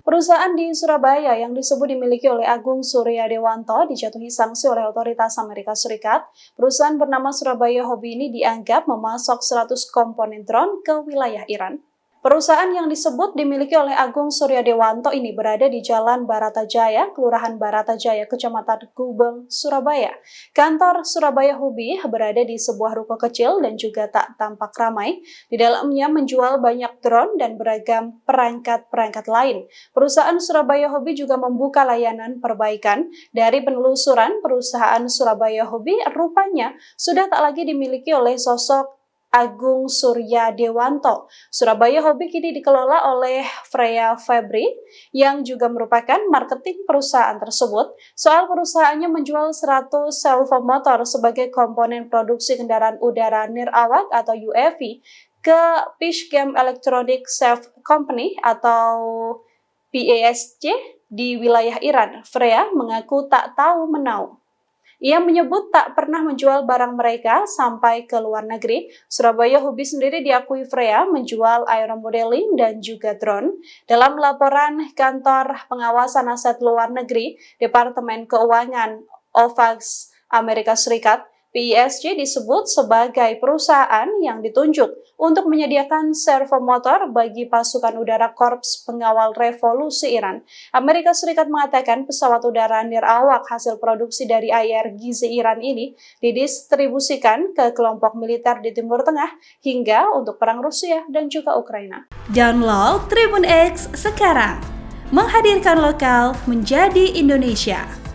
Perusahaan di Surabaya yang disebut dimiliki oleh Agung Surya Dewanto dijatuhi sanksi oleh otoritas Amerika Serikat. Perusahaan bernama Surabaya Hobby ini dianggap memasok 100 komponen drone ke wilayah Iran. Perusahaan yang disebut dimiliki oleh Agung Surya Dewanto ini berada di Jalan Baratajaya, Kelurahan Baratajaya, Kecamatan Gubeng, Surabaya. Kantor Surabaya Hobby berada di sebuah ruko kecil dan juga tak tampak ramai. Di dalamnya menjual banyak drone dan beragam perangkat-perangkat lain. Perusahaan Surabaya Hobby juga membuka layanan perbaikan. Dari penelusuran, perusahaan Surabaya Hobby rupanya sudah tak lagi dimiliki oleh sosok Agung Surya Dewanto. Surabaya Hobby kini dikelola oleh Freya Febri yang juga merupakan marketing perusahaan tersebut. Soal perusahaannya menjual 100 servo motor sebagai komponen produksi kendaraan udara nirawak atau UAV ke Pishgam Electronic Safe Company atau PASC di wilayah Iran. Freya mengaku tak tahu menau. Ia menyebut tak pernah menjual barang mereka sampai ke luar negeri. Surabaya Hobby sendiri diakui Freya menjual aeromodeling dan juga drone. Dalam laporan Kantor Pengawasan Aset Luar Negeri, Departemen Keuangan OFAC Amerika Serikat, PISC disebut sebagai perusahaan yang ditunjuk untuk menyediakan servo motor bagi pasukan udara Korps Pengawal Revolusi Iran. Amerika Serikat mengatakan pesawat udara nirawak hasil produksi dari IRGZ Iran ini didistribusikan ke kelompok militer di Timur Tengah hingga untuk perang Rusia dan juga Ukraina. Download Tribun X sekarang, menghadirkan lokal menjadi Indonesia.